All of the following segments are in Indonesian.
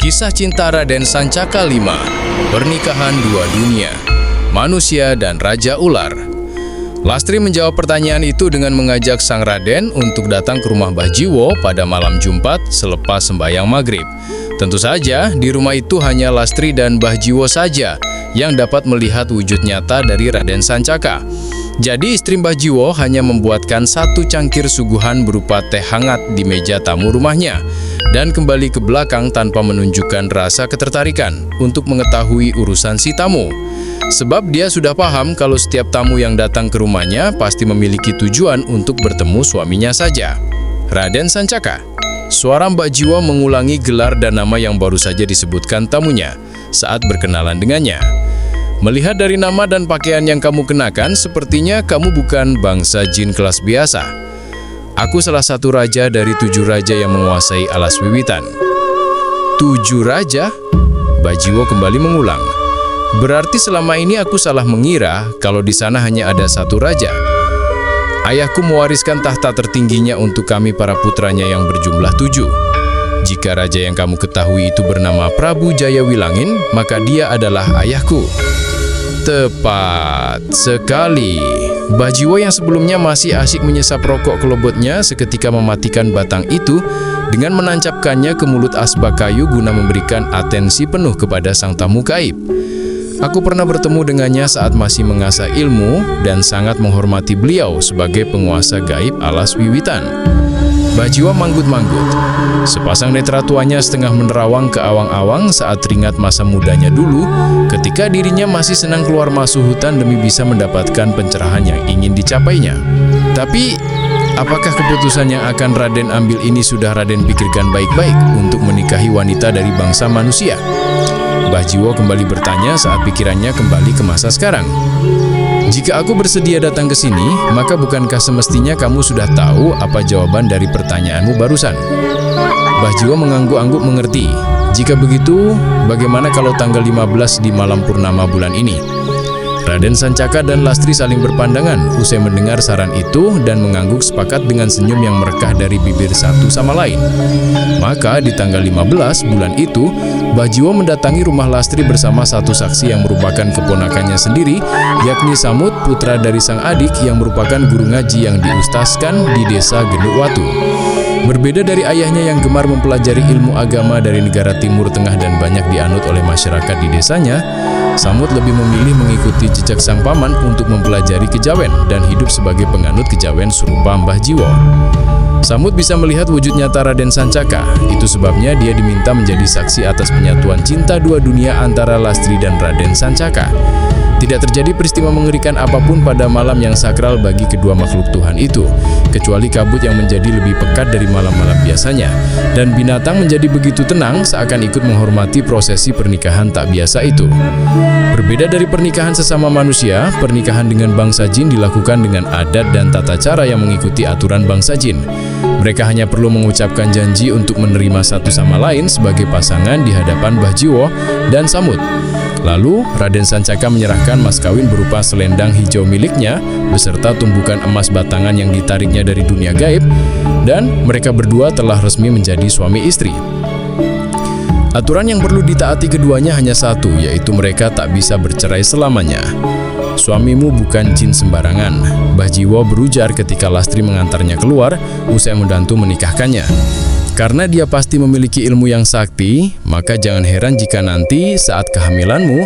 Kisah cinta Raden Sancaka V, pernikahan dua dunia, manusia dan Raja Ular. Lastri menjawab pertanyaan itu dengan mengajak sang Raden untuk datang ke rumah Mbah Jiwo pada malam Jumat selepas sembahyang maghrib. Tentu saja, di rumah itu hanya Lastri dan Mbah Jiwo saja yang dapat melihat wujud nyata dari Raden Sancaka. Jadi istri Mbah Jiwo hanya membuatkan satu cangkir suguhan berupa teh hangat di meja tamu rumahnya dan kembali ke belakang tanpa menunjukkan rasa ketertarikan untuk mengetahui urusan si tamu. Sebab dia sudah paham kalau setiap tamu yang datang ke rumahnya pasti memiliki tujuan untuk bertemu suaminya saja. Raden Sancaka. Suara Mbak Jiwo mengulangi gelar dan nama yang baru saja disebutkan tamunya saat berkenalan dengannya. Melihat dari nama dan pakaian yang kamu kenakan, sepertinya kamu bukan bangsa jin kelas biasa. Aku salah satu raja dari 7 raja yang menguasai alas wiwitan. 7 raja? Mbak Jiwo kembali mengulang. Berarti selama ini aku salah mengira kalau di sana hanya ada 1 raja. Ayahku mewariskan tahta tertingginya untuk kami para putranya yang berjumlah 7. Jika raja yang kamu ketahui itu bernama Prabu Jayawilangin, maka dia adalah ayahku. Tepat sekali. Mbah Jiwo yang sebelumnya masih asyik menyesap rokok kelobotnya seketika mematikan batang itu dengan menancapkannya ke mulut asbak kayu guna memberikan atensi penuh kepada sang tamu gaib. Aku pernah bertemu dengannya saat masih mengasah ilmu dan sangat menghormati beliau sebagai penguasa gaib alas wiwitan. Mbah Jiwo manggut-manggut. Sepasang netra tuanya setengah menerawang ke awang-awang saat teringat masa mudanya dulu ketika dirinya masih senang keluar masuk hutan demi bisa mendapatkan pencerahan yang ingin dicapainya. Tapi, apakah keputusan yang akan Raden ambil ini sudah Raden pikirkan baik-baik untuk menikahi wanita dari bangsa manusia? Mbah Jiwo kembali bertanya saat pikirannya kembali ke masa sekarang. Jika aku bersedia datang ke sini, maka bukankah semestinya kamu sudah tahu apa jawaban dari pertanyaanmu barusan? Mbah Jiwo mengangguk-angguk mengerti. Jika begitu, bagaimana kalau tanggal 15 di malam purnama bulan ini? Raden Sancaka dan Lastri saling berpandangan usai mendengar saran itu dan mengangguk sepakat dengan senyum yang merekah dari bibir satu sama lain. Maka di tanggal 15 bulan itu, Mbah Jiwo mendatangi rumah Lastri bersama satu saksi yang merupakan keponakannya sendiri, yakni Samut, putra dari sang adik yang merupakan guru ngaji yang diustaskan di desa Genuk Watu. Berbeda dari ayahnya yang gemar mempelajari ilmu agama dari negara Timur Tengah dan banyak dianut oleh masyarakat di desanya, Samut lebih memilih mengikuti jejak sang paman untuk mempelajari kejawen dan hidup sebagai penganut kejawen serupa Mbah Jiwo. Samut bisa melihat wujud nyata Raden Sancaka, itu sebabnya dia diminta menjadi saksi atas penyatuan cinta dua dunia antara Lastri dan Raden Sancaka. Tidak terjadi peristiwa mengerikan apapun pada malam yang sakral bagi kedua makhluk Tuhan itu, kecuali kabut yang menjadi lebih pekat dari malam-malam biasanya, dan binatang menjadi begitu tenang seakan ikut menghormati prosesi pernikahan tak biasa itu. Berbeda dari pernikahan sesama manusia, pernikahan dengan bangsa jin dilakukan dengan adat dan tata cara yang mengikuti aturan bangsa jin. Mereka hanya perlu mengucapkan janji untuk menerima satu sama lain sebagai pasangan di hadapan Mbah Jiwo dan Samut. Lalu, Raden Sancaka menyerahkan mas kawin berupa selendang hijau miliknya beserta tumbukan emas batangan yang ditariknya dari dunia gaib, dan mereka berdua telah resmi menjadi suami istri. Aturan yang perlu ditaati keduanya hanya satu, yaitu mereka tak bisa bercerai selamanya. Suamimu bukan jin sembarangan, Mbah Jiwo berujar ketika Lastri mengantarnya keluar usai membantu menikahkannya. Karena dia pasti memiliki ilmu yang sakti, maka jangan heran jika nanti saat kehamilanmu,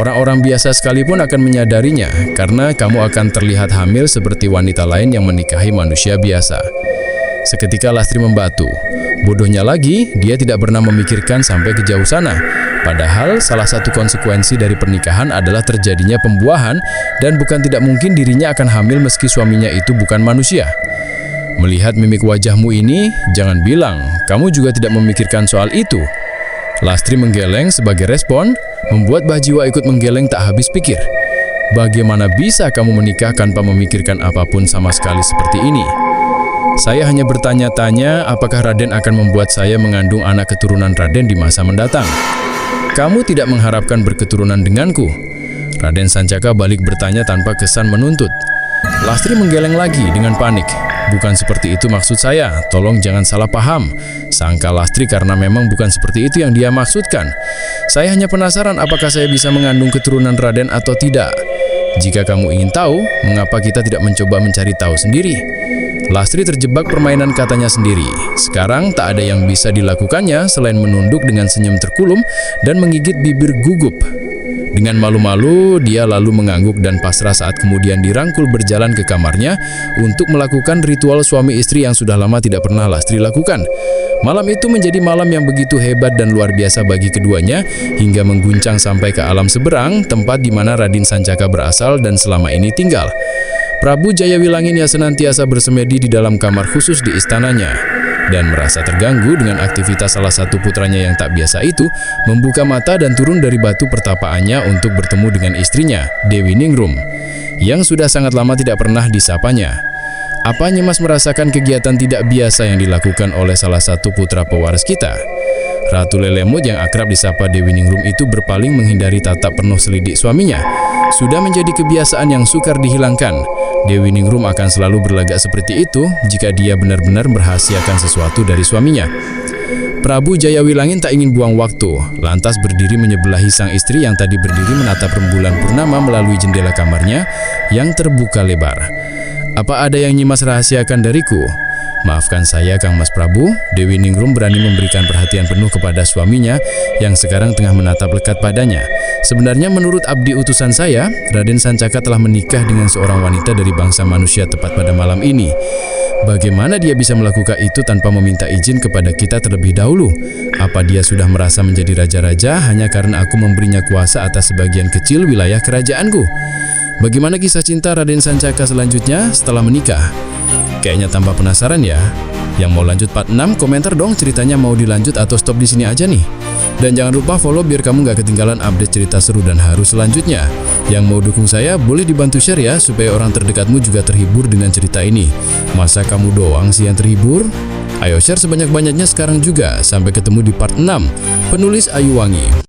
orang-orang biasa sekalipun akan menyadarinya karena kamu akan terlihat hamil seperti wanita lain yang menikahi manusia biasa. Seketika Lastri membatu. Bodohnya lagi, dia tidak pernah memikirkan sampai ke jauh sana. Padahal salah satu konsekuensi dari pernikahan adalah terjadinya pembuahan dan bukan tidak mungkin dirinya akan hamil meski suaminya itu bukan manusia. Melihat mimik wajahmu ini, jangan bilang kamu juga tidak memikirkan soal itu. Lastri menggeleng sebagai respon, membuat Mbah Jiwo ikut menggeleng tak habis pikir. Bagaimana bisa kamu menikah tanpa memikirkan apapun sama sekali seperti ini? Saya hanya bertanya-tanya apakah Raden akan membuat saya mengandung anak keturunan Raden di masa mendatang. Kamu tidak mengharapkan berketurunan denganku? Raden Sancaka balik bertanya tanpa kesan menuntut. Lastri menggeleng lagi dengan panik. Bukan seperti itu maksud saya, tolong jangan salah paham. Sangka Lastri karena memang bukan seperti itu yang dia maksudkan. Saya hanya penasaran apakah saya bisa mengandung keturunan Raden atau tidak. Jika kamu ingin tahu, mengapa kita tidak mencoba mencari tahu sendiri? Lastri terjebak permainan katanya sendiri. Sekarang tak ada yang bisa dilakukannya selain menunduk dengan senyum terkulum dan menggigit bibir gugup. Dengan malu-malu, dia lalu mengangguk dan pasrah saat kemudian dirangkul berjalan ke kamarnya untuk melakukan ritual suami istri yang sudah lama tidak pernah Lastri lakukan. Malam itu menjadi malam yang begitu hebat dan luar biasa bagi keduanya, hingga mengguncang sampai ke alam seberang, tempat di mana Raden Sancaka berasal dan selama ini tinggal. Prabu Jayawilangin yang senantiasa bersemedi di dalam kamar khusus di istananya, dan merasa terganggu dengan aktivitas salah satu putranya yang tak biasa itu, membuka mata dan turun dari batu pertapaannya untuk bertemu dengan istrinya, Dewi Ningrum, yang sudah sangat lama tidak pernah disapanya. Apa Nyimas merasakan kegiatan tidak biasa yang dilakukan oleh salah satu putra pewaris kita? Ratu Lelemut yang akrab disapa Dewi Ningrum itu berpaling menghindari tatap penuh selidik suaminya. Sudah menjadi kebiasaan yang sukar dihilangkan. Dewi Ningrum akan selalu berlagak seperti itu jika dia benar-benar merahasiakan sesuatu dari suaminya. Prabu Jayawilangin tak ingin buang waktu, lantas berdiri menyebelahi sang istri yang tadi berdiri menatap rembulan purnama melalui jendela kamarnya yang terbuka lebar. Apa ada yang Nyimas rahasiakan dariku? Maafkan saya, Kang Mas Prabu. Dewi Ningrum berani memberikan perhatian penuh kepada suaminya yang sekarang tengah menatap lekat padanya. Sebenarnya menurut abdi utusan saya, Raden Sancaka telah menikah dengan seorang wanita dari bangsa manusia tepat pada malam ini. Bagaimana dia bisa melakukan itu tanpa meminta izin kepada kita terlebih dahulu? Apa dia sudah merasa menjadi raja-raja hanya karena aku memberinya kuasa atas sebagian kecil wilayah kerajaanku? Bagaimana kisah cinta Raden Sancaka selanjutnya setelah menikah? Kayaknya tambah penasaran ya. Yang mau lanjut part 6, komentar dong ceritanya mau dilanjut atau stop di sini aja nih. Dan jangan lupa follow biar kamu gak ketinggalan update cerita seru dan haru selanjutnya. Yang mau dukung saya boleh dibantu share ya, supaya orang terdekatmu juga terhibur dengan cerita ini. Masa kamu doang sih yang terhibur? Ayo share sebanyak-banyaknya sekarang juga. Sampai ketemu di part 6. Penulis Ayu Wangi.